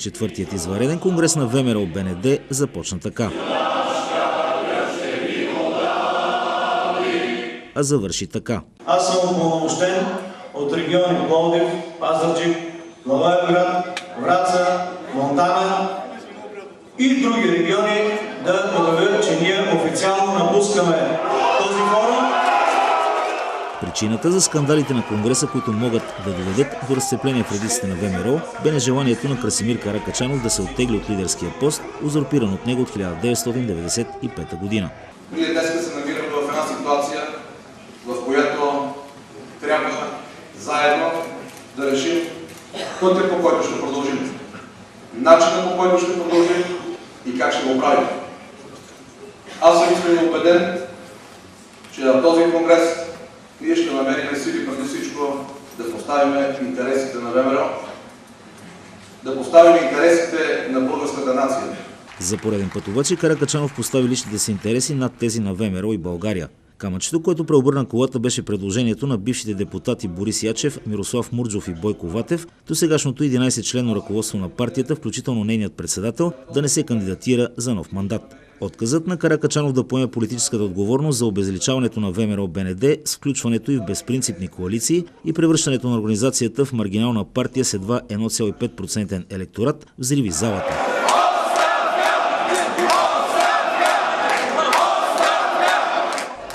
Четвъртият извънреден конгрес на ВМРО-БНД започна така. А завърши така. Аз съм упълномощен от региони Пловдив, Пазарджик, Благоевград, Враца, Монтана и други региони да обявя, че ние официално напускаме този форум. Причината за скандалите на Конгреса, които могат да доведат до разцепление в редиците на ВМРО, бе нежеланието на Красимир Каракачанов да се оттегли от лидерския пост, узурпиран от него от 1995 година. Ние днес се намираме в една ситуация, в която трябва заедно да решим пътя, по който ще продължим, начина, по който ще продължим и как ще го правим. Аз съм искрено убеден, че на този конгрес ние ще намерим сили преди всичко да поставим интересите на ВМРО, да поставим интересите на българската нация. За пореден път обаче Каракачанов постави личните си интереси над тези на ВМРО и България. Камъчето, което преобърна колата, беше предложението на бившите депутати Борис Ячев, Мирослав Мурджов и Бойко Ватев, до сегашното 11-членно ръководство на партията, включително нейният председател, да не се кандидатира за нов мандат. Отказът на Каракачанов да поеме политическата отговорност за обезличаването на ВМРО-БНД с включването и в безпринципни коалиции и превръщането на организацията в маргинална партия с едва 1,5% електорат взриви залата.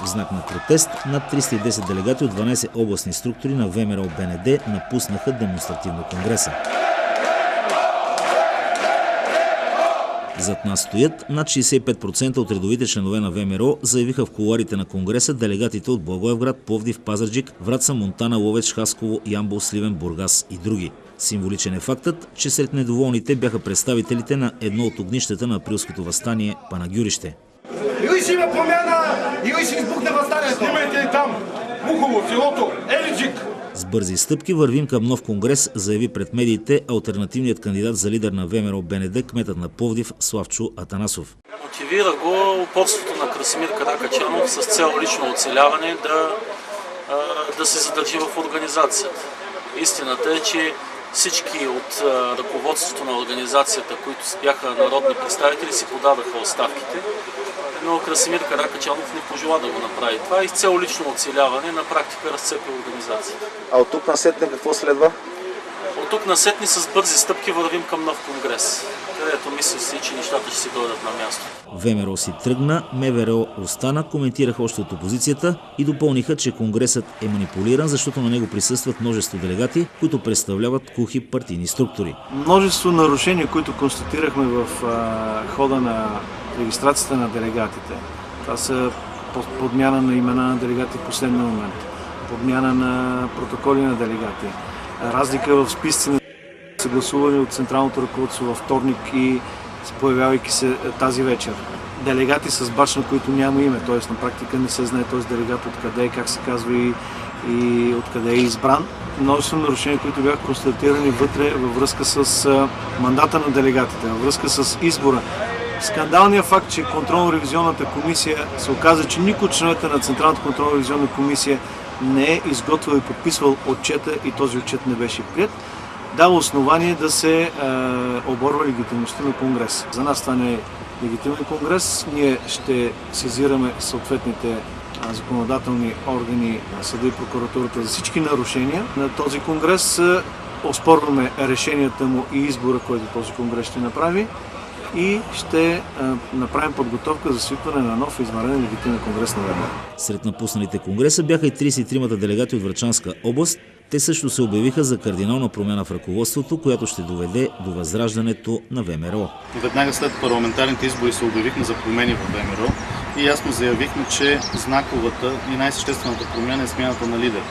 В знак на протест над 310 делегати от 12 областни структури на ВМРО-БНД напуснаха демонстративно конгреса. Зад нас стоят над 65% от редовите членове на ВМРО, заявиха в кулоарите на конгреса делегатите от Благоевград, Пловдив, Пазарджик, Враца, Монтана, Ловеч, Хасково, Ямбол, Сливен, Бургас и други. Символичен е фактът, че сред недоволните бяха представителите на едно от огнищата на априлското въстание – Панагюрище. Или ще има промяна, или ще избухне въстанието. Снимайте и там, Мухово, селото, Елиджик. С бързи стъпки вървим към нов конгрес, заяви пред медиите алтернативният кандидат за лидер на ВМРО-БНД, кметът на Пловдив Славчо Атанасов. Мотивира го упорството на Красимир Каракачанов с цел лично оцеляване да се задържи в организацията. Истината е, че всички от ръководството на организацията, които бяха народни представители, си подадаха оставките, но Красимир Каракачанов не пожела да го направи това и с цел лично оцеляване на практика разцепи организацията. А от тук насетне какво следва? От тук насетне с бързи стъпки вървим към нов конгрес, където мисля си, че нещата ще си дойдат на място. ВМРО си тръгна, МВР остана, коментираха още от опозицията и допълниха, че конгресът е манипулиран, защото на него присъстват множество делегати, които представляват кухи партийни структури. Множество нарушения, които констатирахме в хода на регистрацията на делегатите. Това са подмяна на имена на делегати в последния момент, подмяна на протоколи на делегати, разлика в списъци на съгласувани от централното ръководство във вторник и появявайки се тази вечер. Делегати с бач, на които няма име, т.е. на практика не се знае този делегат откъде е, как се казва и откъде е избран. Множество нарушения, които бяха констатирани вътре във връзка с мандата на делегатите, във връзка с избора. Скандалният факт, че контролно-ревизионната комисия се оказа, че никой от членовете на Централната контролно-ревизионна комисия не е изготвил и подписвал отчета и този отчет не беше приет, дава основание да се оборва легитимността на конгрес. За нас това не е легитимен конгрес. Ние ще сезираме съответните законодателни органи, съда и прокуратурата за всички нарушения на този конгрес. Оспорваме решенията му и избора, който този конгрес ще направи. И ще направим подготовка за свикване на нов извънреден легитимен конгрес на ВМРО. Сред напусналите конгреса бяха и 33-мата делегати от Врачанска област. Те също се обявиха за кардинална промяна в ръководството, която ще доведе до възраждането на ВМРО. Веднага след парламентарните избори се обявихме за промени в ВМРО и ясно заявихме, че знаковата и най-съществената промяна е смяната на лидер.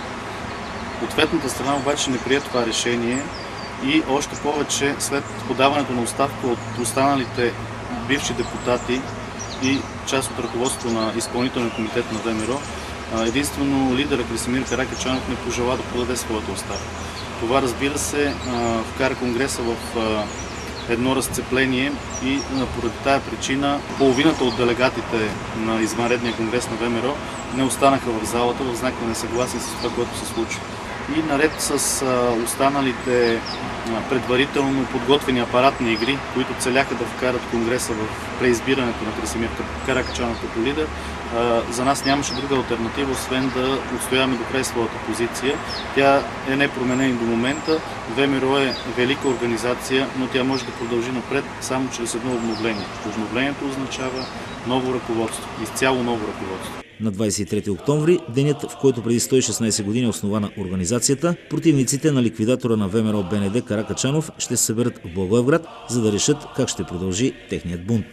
Ответната страна обаче не прие това решение и още повече след подаването на оставка от останалите бивши депутати и част от ръководството на изпълнителния комитет на ВМРО, единствено лидера Красимир Каракачанов не пожела да подаде своята оставка. Това, разбира се, вкара конгреса в едно разцепление и поради тая причина половината от делегатите на извънредния конгрес на ВМРО не останаха в залата в знак на несъгласие с това, което се случва. и наред с останалите предварително подготвени апаратни игри, които целяха да вкарат Конгреса в преизбирането на Красимир Каракачанов като лидер, за нас нямаше друга алтернатива, освен да отстояваме до край своята позиция. Тя е непроменена до момента. ВМРО е велика организация, но тя може да продължи напред само чрез едно обновление. Обновлението означава ново ръководство, изцяло ново ръководство. На 23 октомври, денят, в който преди 116 години е основана организацията, противниците на ликвидатора на ВМРО БНД Каракачанов ще се съберат в Благоевград, за да решат как ще продължи техният бунт.